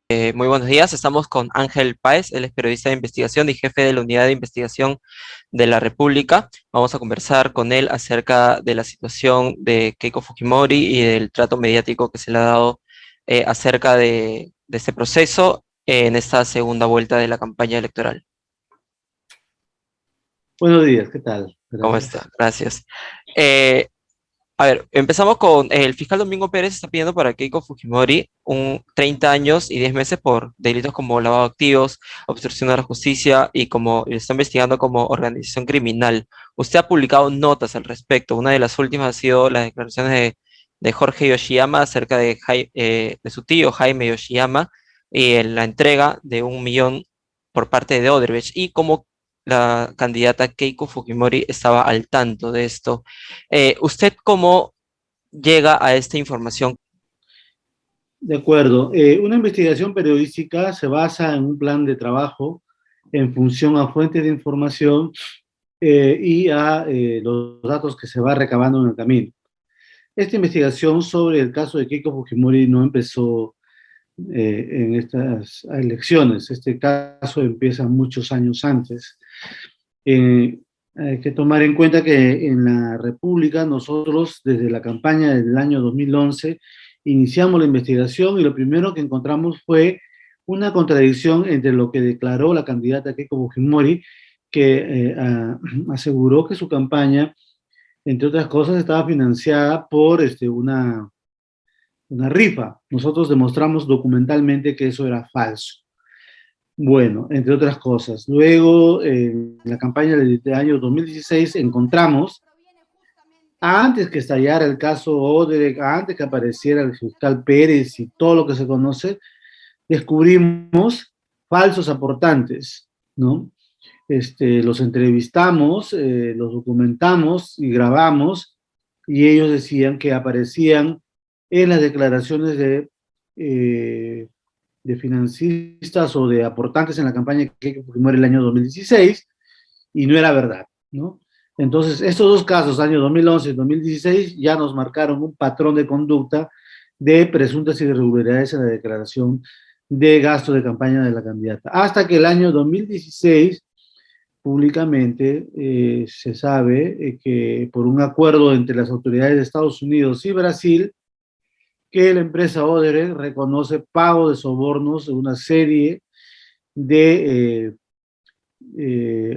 Muy buenos días, estamos con Ángel Páez, él es periodista de investigación y jefe de la unidad de investigación de la República. Vamos a conversar con él acerca de la situación de Keiko Fujimori y del trato mediático que se le ha dado acerca de este proceso en esta segunda vuelta de la campaña electoral. Buenos días, ¿qué tal? ¿Cómo está? Gracias. Gracias. Eh, A ver, empezamos con el fiscal Domingo Pérez está pidiendo para Keiko Fujimori un 30 años y 10 meses por delitos como lavado de activos, obstrucción a la justicia y como le está investigando como organización criminal. Usted ha publicado notas al respecto. Una de las últimas ha sido las declaraciones de Jorge Yoshiyama acerca de su tío Jaime Yoshiyama y la entrega de 1 millón por parte de Odebrecht y cómo la candidata Keiko Fujimori estaba al tanto de esto. ¿Usted cómo llega a esta información? De acuerdo. Una investigación periodística se basa en un plan de trabajo en función a fuentes de información y a los datos que se va recabando en el camino. Esta investigación sobre el caso de Keiko Fujimori no empezó en estas elecciones. Este caso empieza muchos años antes. Hay que tomar en cuenta que en la República nosotros desde la campaña del año 2011 iniciamos la investigación y lo primero que encontramos fue una contradicción entre lo que declaró la candidata Keiko Fujimori, que aseguró que su campaña, entre otras cosas, estaba financiada por una rifa. Nosotros demostramos documentalmente que eso era falso. Bueno, entre otras cosas. Luego, en la campaña del año 2016, encontramos, antes que estallara el caso Odebrecht, antes que apareciera el fiscal Pérez y todo lo que se conoce, descubrimos falsos aportantes, ¿no? Los entrevistamos, los documentamos y grabamos, y ellos decían que aparecían en las declaraciones de financistas o de aportantes en la campaña que muere el año 2016, y no era verdad, ¿no? Entonces, estos dos casos, año 2011 y 2016, ya nos marcaron un patrón de conducta de presuntas irregularidades en la declaración de gasto de campaña de la candidata. Hasta que el año 2016, públicamente, se sabe que por un acuerdo entre las autoridades de Estados Unidos y Brasil, que la empresa Odebrecht reconoce pago de sobornos de una serie de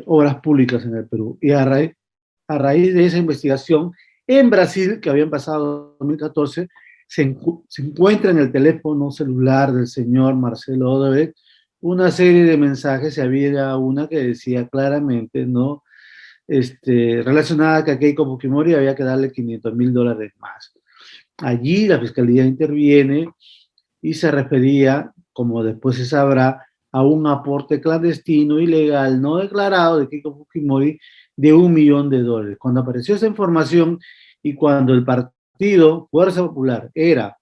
obras públicas en el Perú. Y a raíz de esa investigación, en Brasil, que habían pasado en 2014, se encuentra en el teléfono celular del señor Marcelo Odebrecht una serie de mensajes, y había una que decía claramente, ¿no? Relacionada a que a Keiko Fujimori había que darle $500,000 más. Allí la fiscalía interviene y se refería, como después se sabrá, a un aporte clandestino, ilegal, no declarado de Keiko Fujimori de $1 millón. Cuando apareció esa información y cuando el partido Fuerza Popular era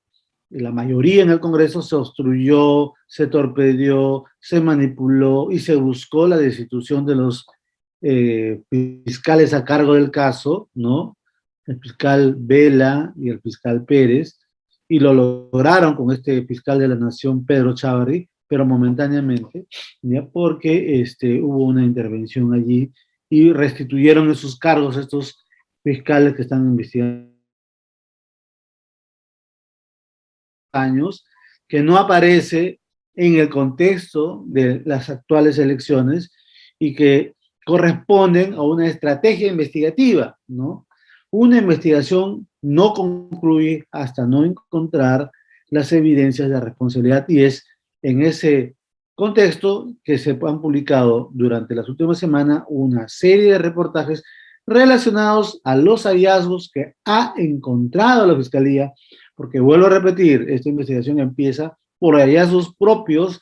la mayoría en el Congreso, se obstruyó, se torpedeó, se manipuló y se buscó la destitución de los fiscales a cargo del caso, ¿no? El fiscal Vela y el fiscal Pérez, y lo lograron con este fiscal de la Nación, Pedro Chávarri, pero momentáneamente, ¿ya? Porque hubo una intervención allí y restituyeron esos cargos a estos fiscales que están investigando años, que no aparece en el contexto de las actuales elecciones y que corresponden a una estrategia investigativa, ¿no? Una investigación no concluye hasta no encontrar las evidencias de responsabilidad, y es en ese contexto que se han publicado durante las últimas semanas una serie de reportajes relacionados a los hallazgos que ha encontrado la Fiscalía, porque vuelvo a repetir, esta investigación empieza por hallazgos propios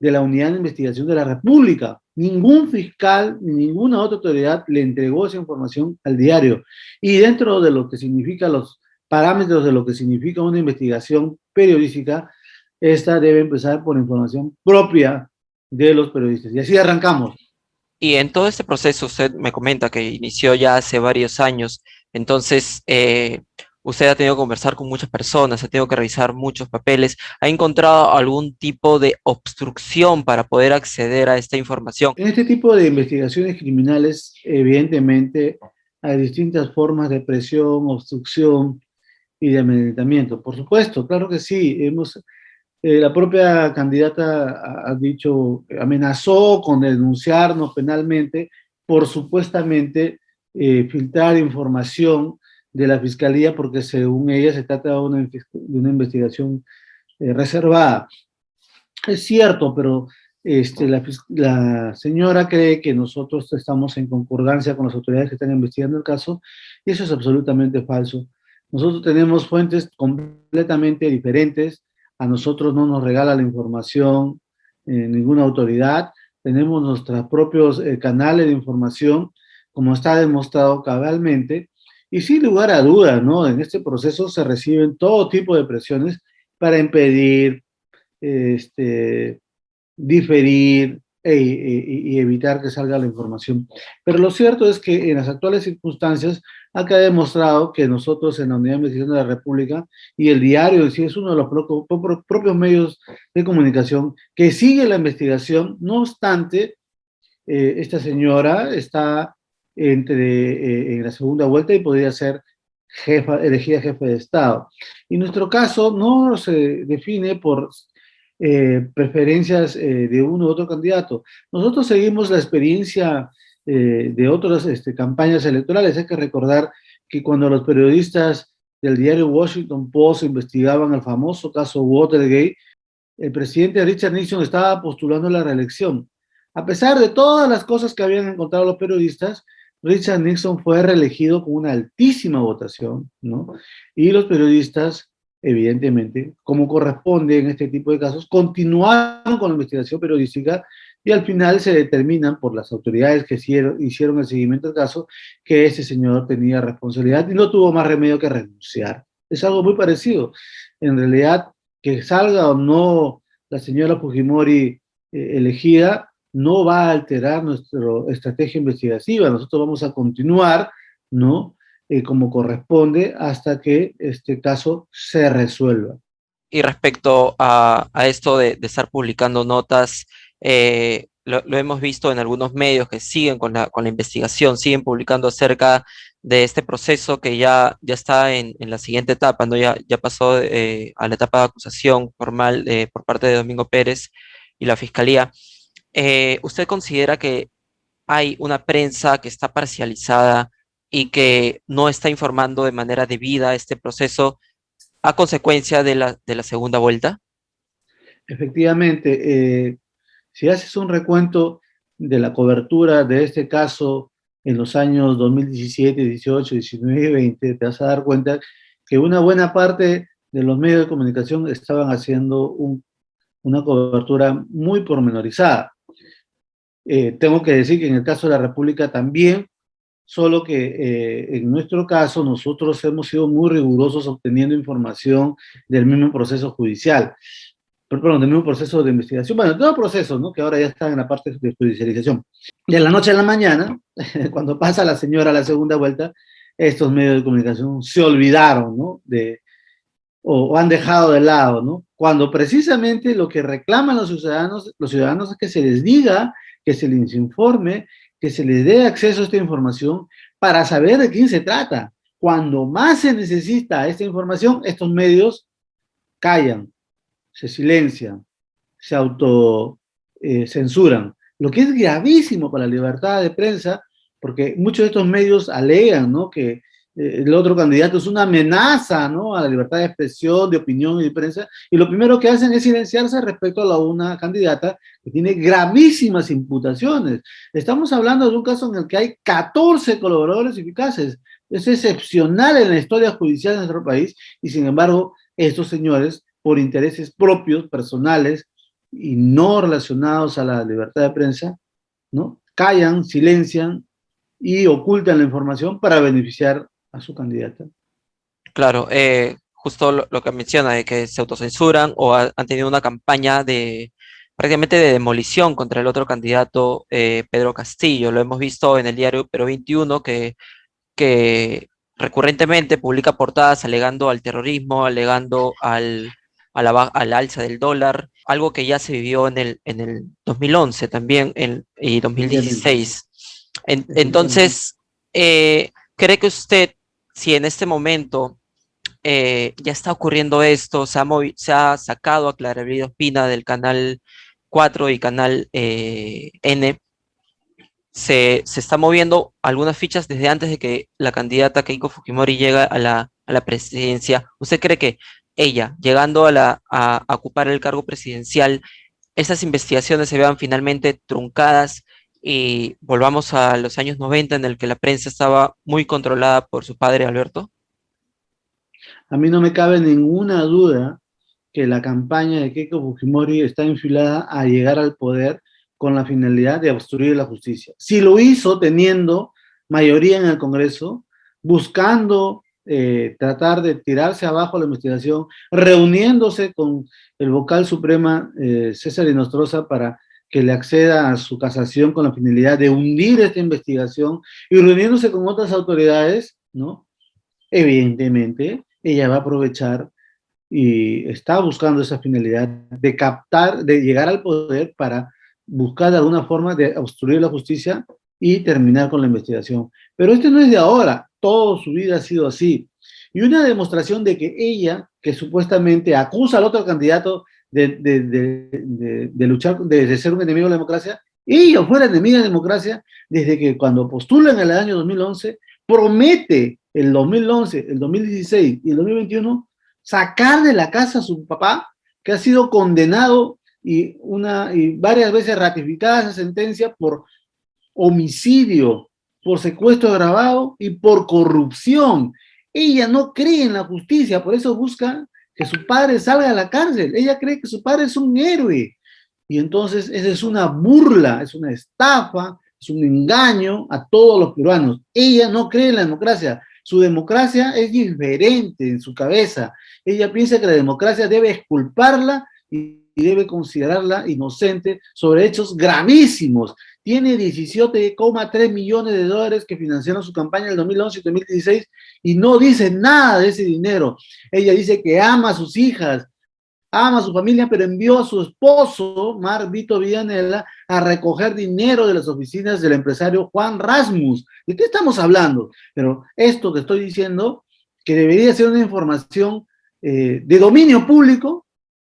de la Unidad de Investigación de la República. Ningún fiscal ni ninguna otra autoridad le entregó esa información al diario. Y dentro de lo que significa los parámetros de lo que significa una investigación periodística, esta debe empezar por información propia de los periodistas. Y así arrancamos. Y en todo este proceso, usted me comenta que inició ya hace varios años. Entonces, Usted ha tenido que conversar con muchas personas, ha tenido que revisar muchos papeles, ¿ha encontrado algún tipo de obstrucción para poder acceder a esta información? En este tipo de investigaciones criminales, evidentemente, hay distintas formas de presión, obstrucción y de amedrentamiento. Por supuesto, claro que sí. La propia candidata ha dicho, amenazó con denunciarnos penalmente por supuestamente filtrar información de la fiscalía, porque según ella se trata de una investigación reservada. Es cierto, pero la señora cree que nosotros estamos en concordancia con las autoridades que están investigando el caso, y eso es absolutamente falso. Nosotros tenemos fuentes completamente diferentes, a nosotros no nos regala la información ninguna autoridad, tenemos nuestros propios canales de información, como está demostrado cabalmente, y sin lugar a dudas, ¿no? En este proceso se reciben todo tipo de presiones para impedir, este, diferir y evitar que salga la información. Pero lo cierto es que en las actuales circunstancias ha quedado demostrado que nosotros en la Unidad de Investigación de la República y el diario en sí es uno de los propios medios de comunicación que sigue la investigación. No obstante, esta señora está en la segunda vuelta y podría ser elegida jefe de Estado. Y nuestro caso no se define por preferencias de uno u otro candidato. Nosotros seguimos la experiencia de otras campañas electorales. Hay que recordar que cuando los periodistas del diario Washington Post investigaban el famoso caso Watergate, el presidente Richard Nixon estaba postulando la reelección. A pesar de todas las cosas que habían encontrado los periodistas, Richard Nixon fue reelegido con una altísima votación, ¿no? Y los periodistas, evidentemente, como corresponde en este tipo de casos, continuaron con la investigación periodística y al final se determinan por las autoridades que hicieron el seguimiento del caso que ese señor tenía responsabilidad y no tuvo más remedio que renunciar. Es algo muy parecido. En realidad, que salga o no la señora Fujimori elegida, no va a alterar nuestra estrategia investigativa. Nosotros vamos a continuar, ¿no? Como corresponde hasta que este caso se resuelva. Y respecto a esto de estar publicando notas, lo hemos visto en algunos medios que siguen con la investigación, siguen publicando acerca de este proceso que ya está en la siguiente etapa, ¿no? Ya pasó a la etapa de acusación formal por parte de Domingo Pérez y la Fiscalía. ¿Usted considera que hay una prensa que está parcializada y que no está informando de manera debida este proceso a consecuencia de la segunda vuelta? Efectivamente, si haces un recuento de la cobertura de este caso en los años 2017, 18, 19 y 20, te vas a dar cuenta que una buena parte de los medios de comunicación estaban haciendo una cobertura muy pormenorizada. Tengo que decir que en el caso de la República también, solo que en nuestro caso nosotros hemos sido muy rigurosos obteniendo información del mismo proceso judicial, perdón, del mismo proceso de investigación, bueno, todo proceso, ¿no? Que ahora ya está en la parte de judicialización. De la noche a la mañana, cuando pasa la señora a la segunda vuelta, estos medios de comunicación se olvidaron, ¿no? O han dejado de lado, ¿no? Cuando precisamente lo que reclaman los ciudadanos es que se les diga, que se les informe, que se les dé acceso a esta información para saber de quién se trata. Cuando más se necesita esta información, estos medios callan, se silencian, se autocensuran, lo que es gravísimo para la libertad de prensa, porque muchos de estos medios alegan, ¿no? Que el otro candidato es una amenaza, ¿no? A la libertad de expresión, de opinión y de prensa, y lo primero que hacen es silenciarse respecto a una candidata que tiene gravísimas imputaciones. Estamos hablando de un caso en el que hay 14 colaboradores eficaces. Es excepcional en la historia judicial de nuestro país, y sin embargo, estos señores, por intereses propios, personales, y no relacionados a la libertad de prensa, ¿no? Callan, silencian y ocultan la información para beneficiar a su candidata. Claro, justo lo que menciona, de que se autocensuran o han tenido una campaña de prácticamente de demolición contra el otro candidato, Pedro Castillo. Lo hemos visto en el diario Pero 21, que recurrentemente publica portadas alegando al terrorismo, alegando al alza del dólar, algo que ya se vivió en el 2011 también y efectivamente, 2016. efectivamente. Entonces, ¿cree que usted, si en este momento ya está ocurriendo esto, se ha sacado a Clara Brida Ospina del canal 4 y canal N, se está moviendo algunas fichas desde antes de que la candidata Keiko Fujimori llegue a la presidencia? ¿Usted cree que ella, llegando a ocupar el cargo presidencial, esas investigaciones se vean finalmente truncadas y volvamos a los años 90 en el que la prensa estaba muy controlada por su padre Alberto? A mí no me cabe ninguna duda que la campaña de Keiko Fujimori está enfilada a llegar al poder con la finalidad de obstruir la justicia. Si lo hizo teniendo mayoría en el Congreso, buscando tratar de tirarse abajo la investigación, reuniéndose con el vocal suprema César Inostroza para que le acceda a su casación con la finalidad de hundir esta investigación y reuniéndose con otras autoridades, ¿no? Evidentemente, ella va a aprovechar y está buscando esa finalidad de captar, de llegar al poder para buscar de alguna forma de obstruir la justicia y terminar con la investigación. Pero este no es de ahora, toda su vida ha sido así. Y una demostración de que ella, que supuestamente acusa al otro candidato de luchar, de ser un enemigo de la democracia, ella fue la enemiga de la democracia desde que cuando postula en el año 2011, promete el 2011, el 2016 y el 2021 sacar de la casa a su papá, que ha sido condenado y varias veces ratificada esa sentencia por homicidio, por secuestro agravado y por corrupción. Ella no cree en la justicia, por eso busca que su padre salga de la cárcel. Ella cree que su padre es un héroe. Y entonces esa es una burla, es una estafa, es un engaño a todos los peruanos. Ella no cree en la democracia. Su democracia es diferente en su cabeza. Ella piensa que la democracia debe exculparla y debe considerarla inocente sobre hechos gravísimos. Tiene 17,3 millones de dólares que financiaron su campaña en el 2011 y 2016 y no dice nada de ese dinero. Ella dice que ama a sus hijas, ama a su familia, pero envió a su esposo, Mar Vito Villanela, a recoger dinero de las oficinas del empresario Juan Rasmus. ¿De qué estamos hablando? Pero esto que estoy diciendo, que debería ser una información de dominio público,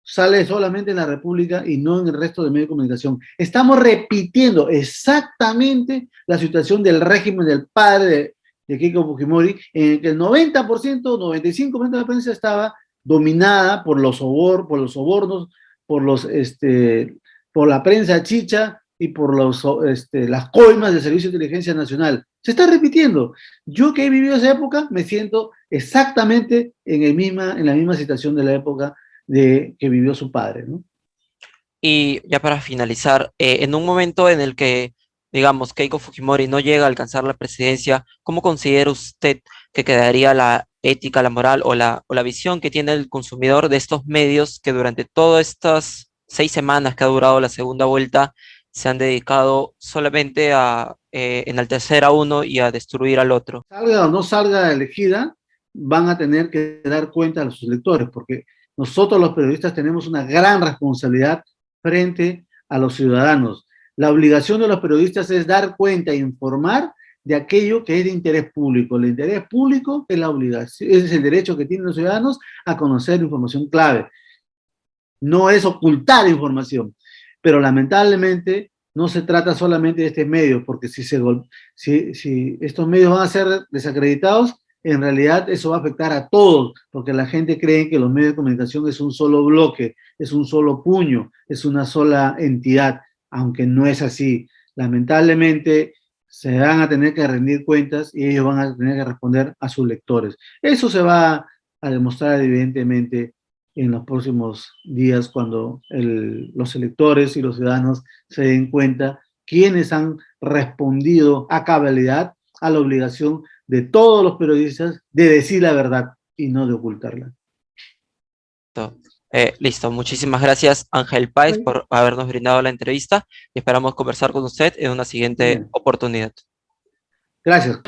sale solamente en la República y no en el resto de medios de comunicación. Estamos repitiendo exactamente la situación del régimen del padre de Keiko Fujimori, en el que el 90%, 95% de la prensa estaba dominada por los sobornos, por la prensa chicha y por las coimas del Servicio de Inteligencia Nacional. Se está repitiendo. Yo que he vivido esa época me siento exactamente en la misma situación de la época que vivió su padre, ¿no? Y ya para finalizar, en un momento en el que, digamos, Keiko Fujimori no llega a alcanzar la presidencia, ¿cómo considera usted que quedaría la ética, la moral o la visión que tiene el consumidor de estos medios que durante todas estas 6 semanas que ha durado la segunda vuelta se han dedicado solamente a enaltecer a uno y a destruir al otro? Salga o no salga elegida, van a tener que dar cuenta a sus electores, porque nosotros los periodistas tenemos una gran responsabilidad frente a los ciudadanos. La obligación de los periodistas es dar cuenta e informar de aquello que es de interés público. El interés público es la obligación, es el derecho que tienen los ciudadanos a conocer información clave. No es ocultar información, pero lamentablemente no se trata solamente de este medio, porque si estos medios van a ser desacreditados, en realidad eso va a afectar a todos, porque la gente cree que los medios de comunicación es un solo bloque, es un solo puño, es una sola entidad, aunque no es así. Lamentablemente se van a tener que rendir cuentas y ellos van a tener que responder a sus lectores. Eso se va a demostrar evidentemente en los próximos días cuando los electores y los ciudadanos se den cuenta quiénes han respondido a cabalidad a la obligación de todos los periodistas de decir la verdad y no de ocultarla. Listo, muchísimas gracias Ángel Páez por habernos brindado la entrevista y esperamos conversar con usted en una siguiente Bien, oportunidad. gracias.